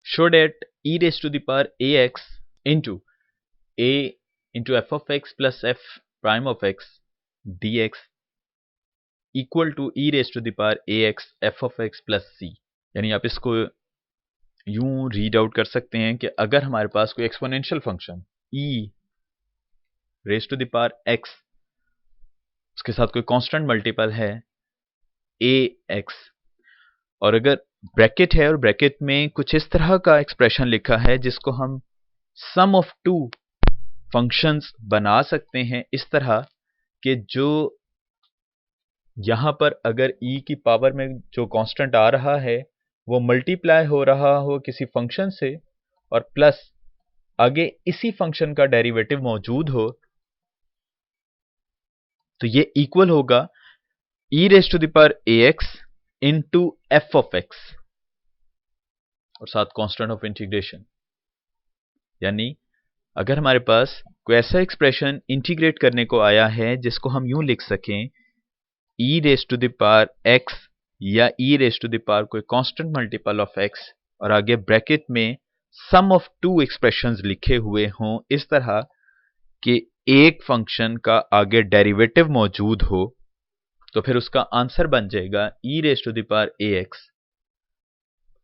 show that e raised to the power ax into a into f of x plus f prime of x dx equal to e raised to the power ax f of x plus c। यानी आप इसको यूं read out कर सकते हैं कि अगर हमारे पास कोई exponential function e raise to the power x, उसके साथ कोई कांस्टेंट मल्टीपल है ax, और अगर ब्रैकेट है और ब्रैकेट में कुछ इस तरह का एक्सप्रेशन लिखा है जिसको हम सम ऑफ टू फंक्शंस बना सकते हैं, इस तरह कि जो यहां पर अगर e की पावर में जो कांस्टेंट आ रहा है वो मल्टीप्लाई हो रहा हो किसी फंक्शन से और प्लस आगे इसी फंक्शन का डेरिवेटिव मौजूद हो, तो ये इक्वल होगा e raise to the power ax into f of x और साथ कांस्टेंट ऑफ इंटीग्रेशन। यानी अगर हमारे पास कोई ऐसा एक्सप्रेशन इंटीग्रेट करने को आया है जिसको हम यूं लिख सकें e raise to the power x या e raise to the power कोई कांस्टेंट मल्टीपल ऑफ x और आगे ब्रैकेट में सम ऑफ टू एक्सप्रेशंस लिखे हुए हों इस तरह कि एक फंक्शन का आगे डेरिवेटिव मौजूद हो, तो फिर उसका आंसर बन जाएगा e raise to the power ax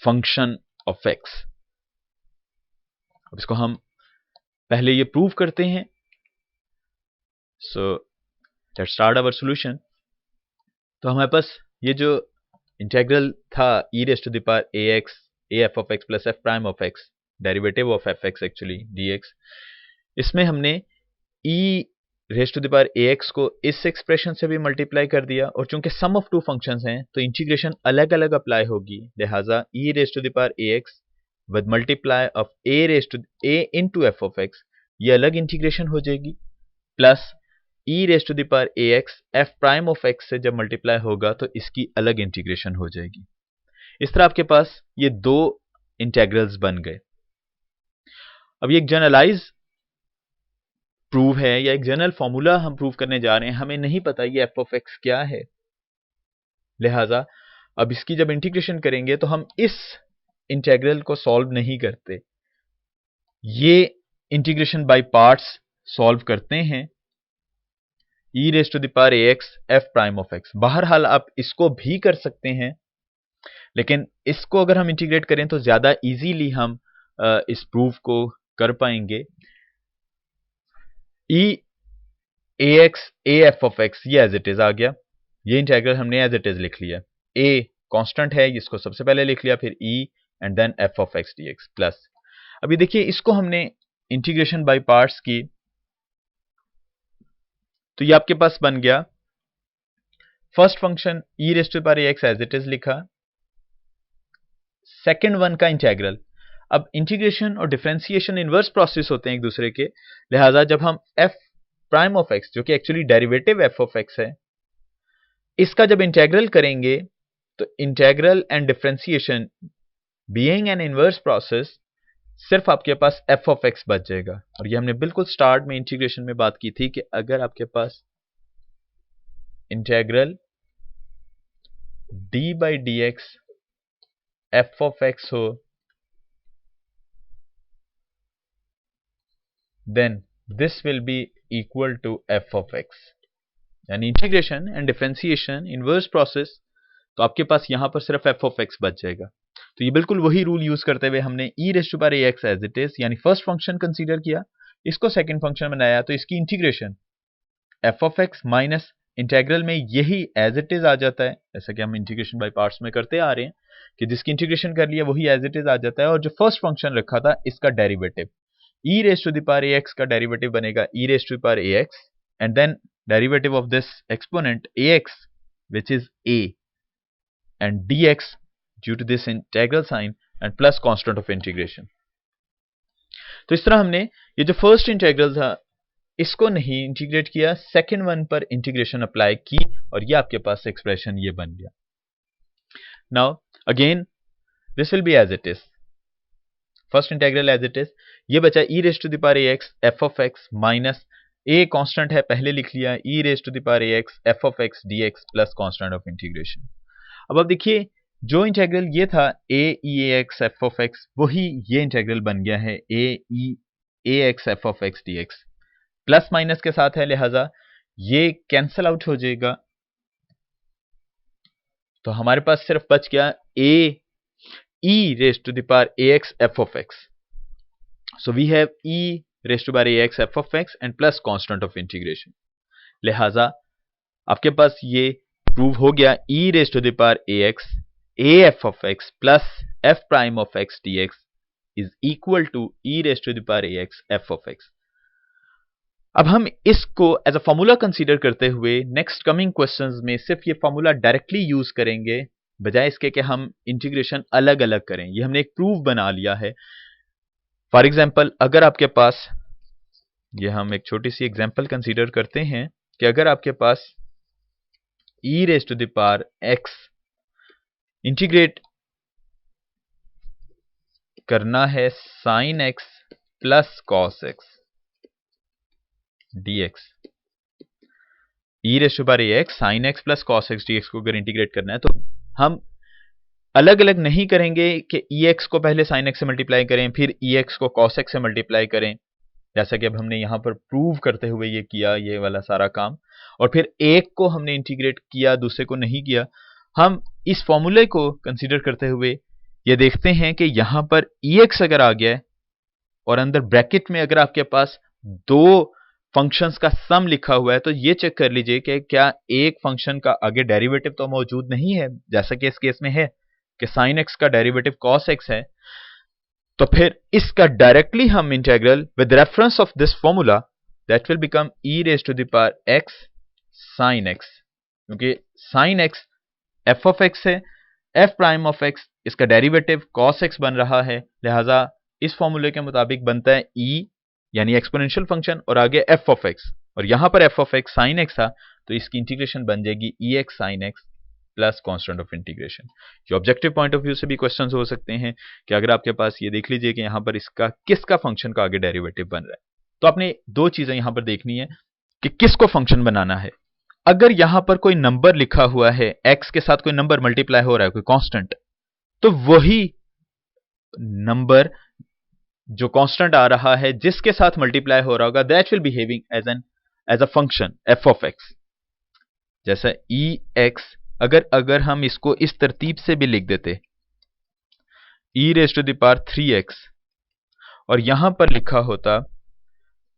function of x। अब इसको हम पहले ये प्रूव करते हैं। So let's start our solution. तो हमारे पास ये जो इंटीग्रल था e raise to the power ax af of x plus f prime of x derivative of fx actually dx, इसमें हमने e raise to the power ax को इस एक्सप्रेशन से भी मल्टीप्लाई कर दिया, और चूंकि सम ऑफ टू फंक्शंस हैं तो इंटीग्रेशन अलग अलग अप्लाई होगी, लिहाजा e raise to the power ax with multiply of a raise to a into f of x ये अलग इंटीग्रेशन हो जाएगी, plus e raise to the power ax f prime of x से जब मल्टीप्लाई होगा तो इसकी अलग इंटीग्रेशन हो जाएगी। इस तरह आपके पास ये दो इंटेग्रल्स बन गए। अब ये एक जनरलाइज प्रूव है या एक जनरल फॉर्मूला हम प्रूव करने जा रहे हैं, हमें नहीं पता ये f ऑफ x क्या है, लिहाजा अब इसकी जब इंटीग्रेशन करेंगे तो हम इस इंटेग्रल को सॉल्व नहीं करते, ये इंटीग्रेशन बाय पार्ट्स सॉल्व करते हैं e raise to the power ax f prime of x। बहरहाल आप इसको भी कर सकते हैं, लेकिन इसको अगर हम इंटीग्रेट करें तो ज्यादा इजीली हम इस प्रूफ को कर पाएंगे। e ax af of x ये एज इट इज आ गया, ये इंटीग्रल हमने एज इट इज लिख लिया, a कांस्टेंट है इसको सबसे पहले लिख लिया, फिर e and then f of x dx plus. अभी देखिए इसको हमने इंटीग्रेशन बाय पार्ट्स की, तो ये आपके पास बन गया first function e raise to the power ax as it is लिखा, सेकंड वन का इंटीग्रल। अब इंटीग्रेशन और डिफरेंशिएशन इनवर्स प्रोसेस होते हैं एक दूसरे के, लिहाजा जब हम f प्राइम ऑफ x जो कि actually derivative f of x है, इसका जब इंटीग्रल करेंगे तो integral and differentiation being an inverse process सिर्फ आपके पास f ऑफ x बच जाएगा। और ये हमने बिल्कुल स्टार्ट में इंटीग्रेशन में बात की थी कि अगर आपके पास integral d by dx f of x हो, then this will be equal to f of x। यानी integration and differentiation inverse process, तो आपके पास यहां पर सिर्फ f of x बच जाएगा। तो ये बिल्कुल वही रूल यूज करते हुए हमने e raise to power ax as it is यानी फर्स्ट फंक्शन कंसीडर किया, इसको सेकंड फंक्शन बनाया, तो इसकी integration f of x minus integral में यही एज इट इज आ जाता है, जैसा कि हम इंटीग्रेशन बाय पार्ट्स में करते आ रहे हैं कि जिसकी इंटीग्रेशन कर लिया वही एज इट इज आ जाता है, और जो फर्स्ट फंक्शन रखा था इसका derivative e raise to the power ax का डेरिवेटिव बनेगा e raise to the power ax and then derivative of this exponent ax which is a and dx due to this integral sign and plus constant of integration। तो इस तरह हमने ये जो first integral था इसको नहीं इंटीग्रेट किया, सेकंड वन पर इंटीग्रेशन अप्लाई की और ये आपके पास एक्सप्रेशन ये बन गया। Now again this will be as it is, first integral as it is, ये बचा e raise to the power ax f of x minus a constant है पहले लिख लिया, e raise to the power ax f of x dx plus constant of integration. अब आप देखिए जो इंटेग्रल ये था a e ax f of x, वही ये इंटेग्रल बन गया है a e ax f of x dx। Plus minus के साथ है, लिहाजा ये कैंसल आउट हो जाएगा, तो हमारे पास सिर्फ बच गया a e raised to the power ax f of x। So we have e raised to the power ax f of x and plus constant of integration। लिहाजा आपके पास ये प्रूव हो गया e raised to the power ax af of x plus f prime of x dx is equal to e raised to the power ax f of x। अब हम इसको as a formula consider करते हुए next coming questions में सिर्फ ये formula directly use करेंगे, बजाय इसके कि हम इंटीग्रेशन अलग अलग करें। ये हमने एक प्रूफ बना लिया है। फॉर एग्जाम्पल, अगर आपके पास, ये हम एक छोटी सी एग्जाम्पल कंसीडर करते हैं कि अगर आपके पास e raised to the power x integrate करना है sin x plus cos x dx, e raised to the power ax sin x plus cos x dx को अगर इंटीग्रेट करना है, तो हम अलग अलग नहीं करेंगे कि ex को पहले sin x से मल्टीप्लाई करें, फिर ex को cos x से मल्टीप्लाई करें, जैसा कि अब हमने यहां पर प्रूव करते हुए ये किया, ये वाला सारा काम, और फिर एक को हमने इंटीग्रेट किया, दूसरे को नहीं किया। हम इस फॉर्मूले को कंसीडर करते हुए ये देखते हैं कि यहां पर ex अगर आ गया है और अंदर ब्रैकेट में अगर आपके पास दो फंक्शंस का सम लिखा हुआ है, तो ये चेक कर लीजिए कि क्या एक फंक्शन का आगे डेरिवेटिव तो मौजूद नहीं है, जैसा कि इस केस में है कि sin x का डेरिवेटिव cos x है। तो फिर इसका डायरेक्टली हम integral with reference of this formula that will become e raised to the power x sin x, क्योंकि sin x f of x है, f prime of x इसका derivative cos x बन रहा है, लिहाजा इस फॉर्मूले के मुताबिक बनता है e यानी एक्सपोनेंशियल फंक्शन और आगे f of x, और यहां पर f of x sin x था, तो इसकी इंटीग्रेशन बन जाएगी ex sin x plus constant of integration. ये ऑब्जेक्टिव पॉइंट ऑफ व्यू से भी क्वेश्चंस हो सकते हैं कि अगर आपके पास, ये देख लीजिए कि यहां पर इसका किसका फंक्शन का आगे डेरिवेटिव बन रहा है, तो आपने दो चीजें यहां पर देखनी है कि किसको फंक्शन बनाना है। अगर यहां पर कोई नंबर लिखा हुआ है, x के साथ कोई नंबर मल्टीप्लाई हो रहा है, कोई कांस्टेंट, तो वही नंबर जो कांस्टेंट आ रहा है जिसके साथ मल्टीप्लाई हो रहा होगा, that will behaving as a function f of x। जैसा ex, अगर हम इसको इस तरतीब से भी लिख देते, e raised to the power 3x, और यहां पर लिखा होता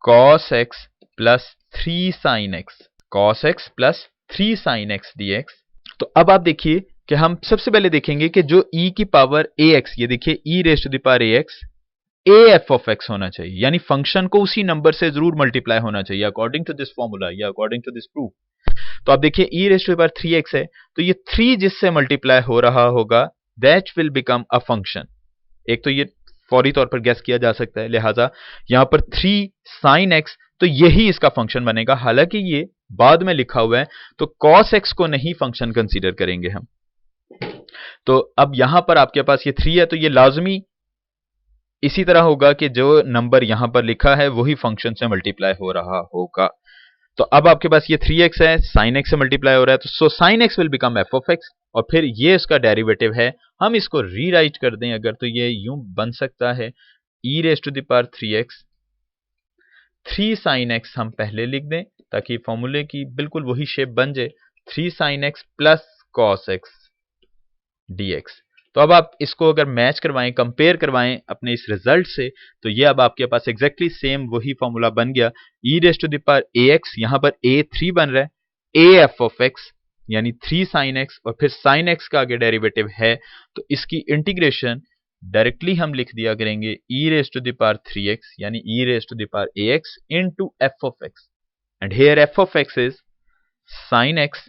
cos x plus 3 sin x, cos x plus 3 sin x dx। तो अब आप देखिए कि हम सबसे पहले देखेंगे कि जो e की पावर ax, ये देखिए e raised to the power ax af of x होना चाहिए, यानी फंक्शन को उसी नंबर से जरूर मल्टीप्लाई होना चाहिए अकॉर्डिंग टू दिस फॉर्मूला या अकॉर्डिंग टू दिस प्रूफ। तो आप देखिए e raised to the power 3x है, तो ये 3 जिससे मल्टीप्लाई हो रहा होगा that will become a function. एक तो ये फौरी तौर पर गैस किया जा सकता है, लिहाजा यहां पर 3 sin x, तो यही इसका फंक्शन बनेगा। हालांकि ये बाद में लिखा हुआ है, तो cos x को नहीं फंक्शन कंसीडर करेंगे हम। तो अब यहां पर आपके पास ये 3 है, तो ये लाजमी इसी तरह होगा कि जो नंबर यहां पर लिखा है वही फंक्शन से मल्टीप्लाई हो रहा होगा। तो अब आपके पास ये 3x है, sin x से मल्टीप्लाई हो रहा है, तो सो sin x will become f of x, और फिर ये इसका डेरिवेटिव है। हम इसको रीराइट कर दें अगर, तो ये यूं बन सकता है e raised to the power 3x, 3 sin x हम पहले लिख दें ताकि फॉर्मूले की बिल्कुल वही शेप बन जाए, 3 sin x plus cos x dx। तो अब आप इसको अगर मैच करवाएं, कंपेयर करवाएं अपने इस रिजल्ट से, तो ये अब आपके पास एग्जैक्टली सेम वही फॉर्मूला बन गया। e raised to the power ax, यहां पर a 3 बन रहा है, af of x यानी 3 sin x, और फिर sin x का आगे डेरिवेटिव है, तो इसकी इंटीग्रेशन डायरेक्टली हम लिख दिया करेंगे e raised to the power 3x यानी e raised to the power ax into f of x, and here f of x is sin x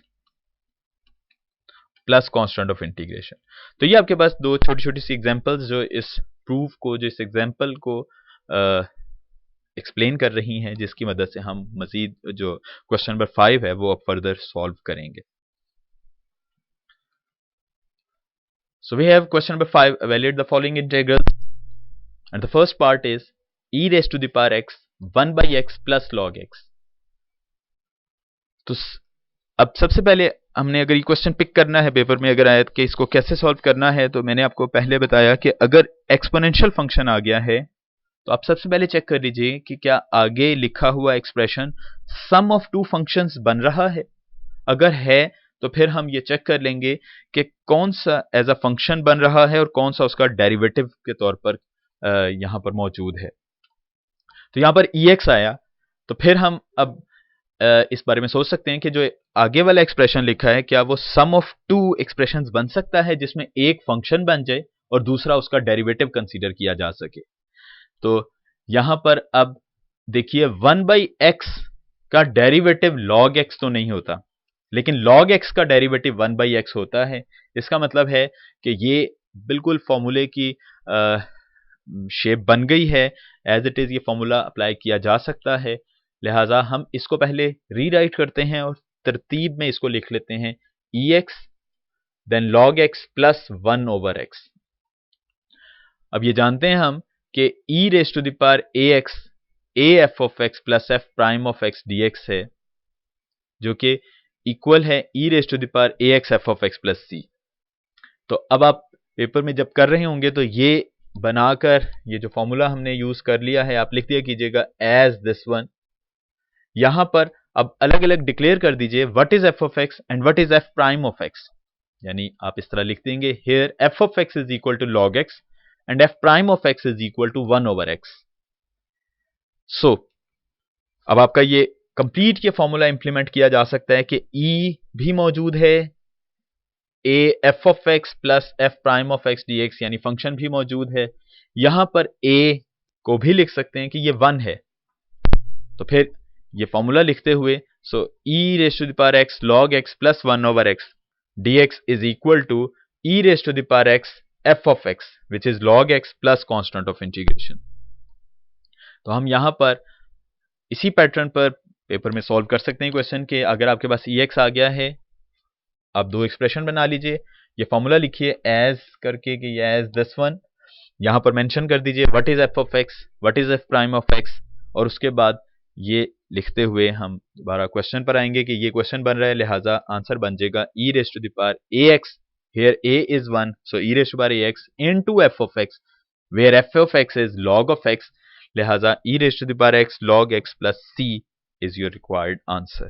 plus constant of integration. तो ये आपके पास दो छोटी छोटी सी एग्जांपल्स जो इस प्रूफ को, जो इस एग्जांपल को एक्सप्लेन कर रही हैं, जिसकी मदद से हम मजीद जो क्वेश्चन नंबर 5 है वो अब फर्दर सॉल्व करेंगे। So we have question number 5, evaluate the following integrals, and the first part is e raised to the power x 1 by x plus log x। तो अब सबसे पहले हमने अगर ये क्वेश्चन पिक करना है पेपर में, अगर आया कि इसको कैसे सॉल्व करना है, तो मैंने आपको पहले बताया कि अगर एक्सपोनेंशियल फंक्शन आ गया है तो आप सबसे पहले चेक कर लीजिए कि क्या आगे लिखा हुआ expression sum of two functions बन रहा है। अगर है तो फिर हम ये चेक कर लेंगे कि कौन सा एज अ फंक्शन बन रहा है और कौन सा उसका डेरिवेटिव के तौर पर यहां पर मौजूद है। तो यहां पर EX आया तो फिर हम अब इस बारे में सोच सकते हैं कि जो आगे वाला एक्सप्रेशन लिखा है क्या वो सम ऑफ टू एक्सप्रेशंस बन सकता है जिसमें एक फंक्शन बन जाए और दूसरा उसका डेरिवेटिव कंसीडर किया जा सके। तो यहां पर अब देखिए 1/x का डेरिवेटिव log x तो नहीं होता, लेकिन log x का डेरिवेटिव 1/x होता है। इसका मतलब है कि ये बिल्कुल फॉर्मूले की शेप बन गई है, एज इट इज ये फॉर्मूला अप्लाई किया जा सकता है। लिहाजा हम इसको पहले रीराइट करते हैं और तरतीब में इसको लिख लेते हैं EX then log x plus 1/x। अब ये जानते हैं हम कि e raise to the power ax af of x plus f prime of x dx है, जो कि इक्वल है e raise to the power ax f of x plus c। तो अब आप पेपर में जब कर रहे होंगे तो ये बनाकर ये जो फॉर्मूला हमने यूज कर लिया है आप लिख दिया कीजिएगा एज दिस वन। यहां पर अब अलग अलग डिक्लेयर कर दीजिए what is f of x and what is f prime of x। यानी आप इस तरह लिख देंगे here f of x is equal to log x and f prime of x is equal to 1/x। So, अब आपका ये complete ये फॉर्मूला इंप्लीमेंट किया जा सकता है कि e भी मौजूद है, a f of x plus f prime of x dx यानी फंक्शन भी मौजूद है। यहां पर a को भी लिख सकते हैं कि ये 1 है। तो फिर ये फॉर्मूला लिखते हुए so e raise to the power x log x plus 1/x dx is equal to e raise to the power x f of x which is log x plus constant of integration। तो हम यहां पर इसी pattern पर paper में solve कर सकते हैं क्वेश्चन के। अगर आपके पास EX आ गया है, आप दो एक्सप्रेशन बना लीजिए, ये फॉर्मूला लिखिए एज करके कि एज दिस वन, यहां पर मेंशन कर दीजिए what is f of x, what is f prime of x, और उसके बाद ये लिखते हुए हम दोबारा क्वेश्चन पर आएंगे कि ये क्वेश्चन बन रहा है, लिहाजा आंसर बन जाएगा e raise to the power ax। Here a is 1, so e raised to power ax into f of x, where f of x is log of x, लिहाजा e raised to the power x log x plus c is your required answer।